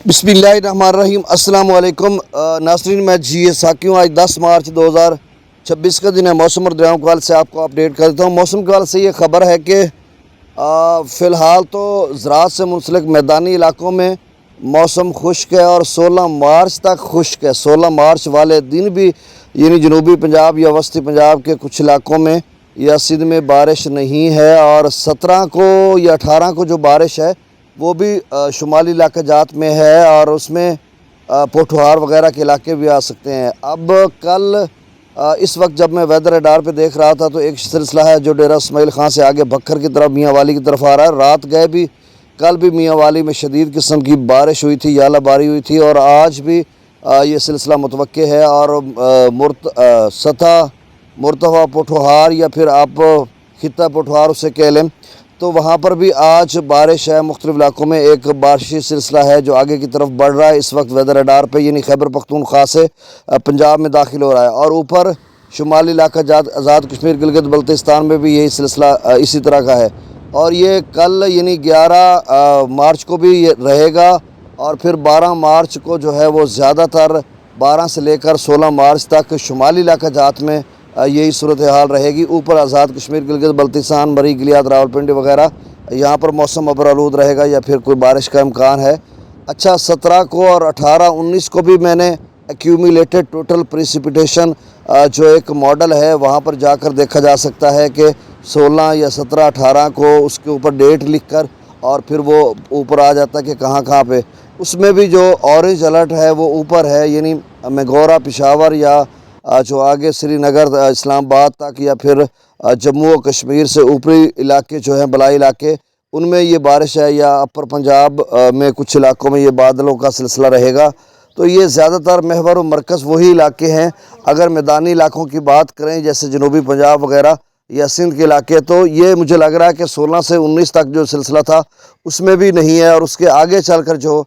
बिस्मिल्लाहिर्रहमानिर्रहीम। अस्सलाम वालेकुम नाज़रीन, मैं जी साकी हूँ। आज 10 मार्च 2026 का दिन है। मौसम और दरियाओं के हाल से आपको अपडेट कर देता हूँ। मौसम के हाल से ये ख़बर है कि फ़िलहाल तो ज़राअत से मुंसलिक मैदानी इलाकों में मौसम खुश्क है और 16 मार्च तक खुश्क है। 16 मार्च वाले दिन भी यानी जनूबी पंजाब या वस्ती पंजाब के कुछ इलाकों में या सिंध में बारिश नहीं है, और 17 को या 18 को जो बारिश है वो भी शुमाली इलाका जात में है, और उसमें पोठोहार वगैरह के इलाके भी आ सकते हैं। अब कल इस वक्त जब मैं वेदर रडार पे देख रहा था तो एक सिलसिला है जो डेरा इस्माइल खां से आगे बखर की तरफ मियाँ वाली की तरफ आ रहा है। रात गए भी कल भी मियाँ वाली में शदीद किस्म की बारिश हुई थी, यालाबारी हुई थी, और आज भी ये सिलसिला मुतवक्के है। और सतह मुर्तफा पोठोहार या फिर आप खिता पोठोहार उसे कह लें, तो वहाँ पर भी आज बारिश है। मुख्तलिफ इलाकों में एक बारिशी सिलसिला है जो आगे की तरफ बढ़ रहा है। इस वक्त वेदर रडार पे यानी खैबर पख्तूनख्वा से पंजाब में दाखिल हो रहा है, और ऊपर शुमाली इलाका आज़ाद कश्मीर गिलगित बल्तिस्तान में भी यही सिलसिला इसी तरह का है। और ये कल यानी 11 मार्च को भी ये रहेगा, और फिर 12 मार्च को जो है वो ज़्यादातर 12 से लेकर 16 मार्च तक शुमाली इलाका जात में यही सूरत हाल रहेगी। ऊपर आज़ाद कश्मीर गिलगित बल्तिस्तान मरी गिलियात रावलपिंडी वगैरह यहाँ पर मौसम अबरालूद रहेगा या फिर कोई बारिश का इम्कान है। अच्छा, 17 को और 18 19 को भी मैंने एक्यूमुलेटेड टोटल प्रेसिपिटेशन जो एक मॉडल है वहाँ पर जाकर देखा जा सकता है कि 16 या 17 18 को उसके ऊपर डेट लिख कर और फिर वो ऊपर आ जाता है कि कहाँ कहाँ पे। उसमें भी जो ऑरेंज अलर्ट है वो ऊपर है, यानी मेगोरा पेशावर या जो आगे श्रीनगर इस्लामाबाद तक या फिर जम्मू और कश्मीर से ऊपरी इलाके जो हैं बलाई इलाके, उनमें ये बारिश है, या अपर पंजाब में कुछ इलाकों में ये बादलों का सिलसिला रहेगा। तो ये ज़्यादातर महवर और मरकज़ वही इलाके हैं। अगर मैदानी इलाकों की बात करें जैसे जनूबी पंजाब वगैरह या सिंध के इलाके, तो ये मुझे लग रहा है कि 16 से 19 तक जो सिलसिला था उसमें भी नहीं है, और उसके आगे चलकर जो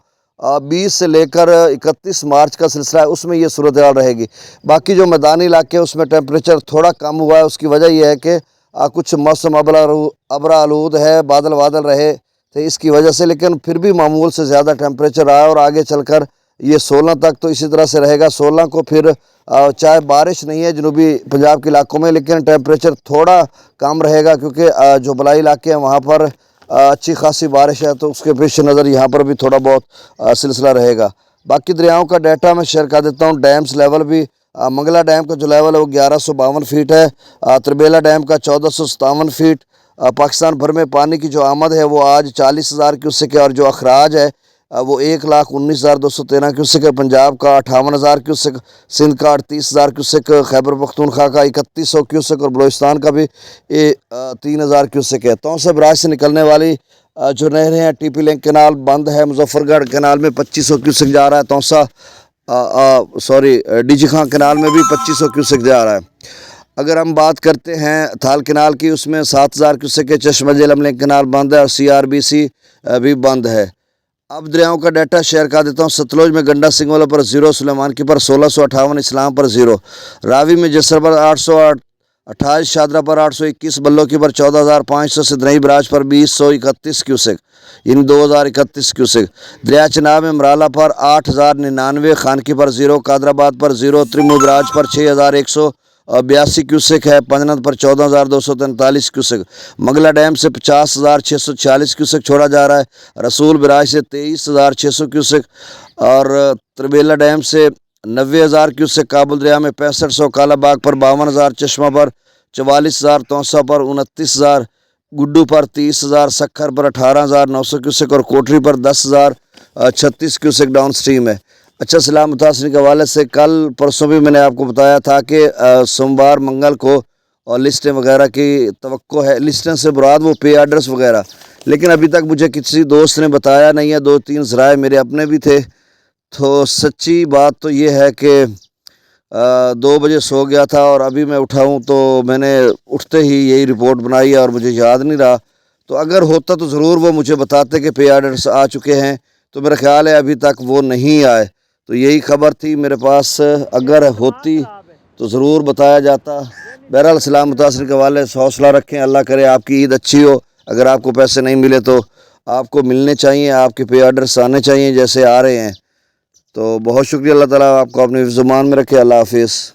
20 से लेकर 31 मार्च का सिलसिला है उसमें ये सूरत हाल रहेगी। बाकी जो मैदानी इलाके हैं उसमें टेम्परेचर थोड़ा कम हुआ है। उसकी वजह यह है कि कुछ मौसम अबरा आलूद है, बादल बादल रहे थे इसकी वजह से, लेकिन फिर भी मामूल से ज़्यादा टेम्परेचर आया, और आगे चलकर ये 16 तक तो इसी तरह से रहेगा। 16 को फिर चाहे बारिश नहीं है जनूबी पंजाब के इलाकों में, लेकिन टेम्परेचर थोड़ा कम रहेगा क्योंकि जो बलाई इलाके हैं वहाँ पर अच्छी खासी बारिश है, तो उसके पेश नज़र यहाँ पर भी थोड़ा बहुत सिलसिला रहेगा। बाकी दरियाओं का डाटा मैं शेयर कर देता हूँ। डैम्स लेवल भी मंगला डैम का जो लेवल है वो 1152 फीट है, त्रिबेला डैम का 1457 फीट। पाकिस्तान भर में पानी की जो आमद है वो आज 40,000 क्यूसेक है, और जो अखराज है वो 1,19,213 क्यूसेक है। पंजाब का 58,000 क्यूसेक, सिंध का 38,000 क्यूसेक, खैबर पख्तूनख्वा का 3100 क्यूसेक, और बलोचिस्तान का भी 3,000 क्यूसेक है। तौसा बराज से निकलने वाली जो नहरें हैं, टीपी लिंक कैनाल बंद है, मुजफ्फरगढ़ कैनाल में 2500 क्यूसेक जा रहा है, तौसा डीजी खां कैनाल में भी 2500 क्यूसेक जा रहा है। अगर हम बात करते हैं थाल कैनाल की, उसमें 7,000 क्यूसेक के। चश्मा झेलम लिंक कैनाल बंद है, और CRBC भी बंद है। अब दरियाओं का डाटा शेयर कर देता हूँ। सतलुज में गंडा सिंगोला पर 0, सुलेमान की पर 1658, इस्लाम पर 0, रावी में जसर पर 828, शादरा पर 821, बल्लो की पर 14,500, सिदनई बराज पर 2031 क्यूसेक यानी 2031 क्यूसेक। दरिया चनाब में मराला पर 8,099, खानकी पर 0, कादराबाद पर 0, त्रिमू बराज पर 6,182 क्यूसेक है, पंजनद पर 14,243 क्यूसेक। मंगला डैम से 50,646 क्यूसेक छोड़ा जा रहा है, रसूल बराज से 23,600 क्यूसेक, और त्रिबेला डैम से 90,000 क्यूसेक। काबुल दरिया में 6500, कालाबाग पर 52,000, चश्मा पर 44,000, तौसा पर 29,000, गुड्डू पर 30,000, सखर पर 18,900 क्यूसेक, और कोटरी पर 10,036 क्यूसेक डाउन स्ट्रीम है। अच्छा, सलाह मुतासरी के हवाले से कल परसों भी मैंने आपको बताया था कि सोमवार मंगल को और लिस्टें वगैरह की तवक्को है। लिस्टें से मुराद वो पे आर्डर्स वगैरह, लेकिन अभी तक मुझे किसी दोस्त ने बताया नहीं है। 2-3 ज़राए मेरे अपने भी थे। तो सच्ची बात तो ये है कि 2 बजे सो गया था और अभी मैं उठा हूँ तो मैंने उठते ही यही रिपोर्ट बनाई है और मुझे याद नहीं रहा। तो अगर होता तो ज़रूर वो मुझे बताते कि पे आर्डर्स आ चुके हैं, तो मेरा ख्याल है अभी तक वो नहीं आए। तो यही खबर थी मेरे पास, अगर होती तो ज़रूर बताया जाता। बहरहाल सलाम मुतासर के हवाले से हौसला रखें, अल्लाह करे आपकी ईद अच्छी हो। अगर आपको पैसे नहीं मिले तो آپ کو ملنے چاہیے، آپ کے پے آرڈرس آنے چاہیے جیسے آ رہے ہیں۔ تو بہت شکریہ، اللہ تعالیٰ آپ کو اپنی زبان میں رکھے۔ اللہ حافظ۔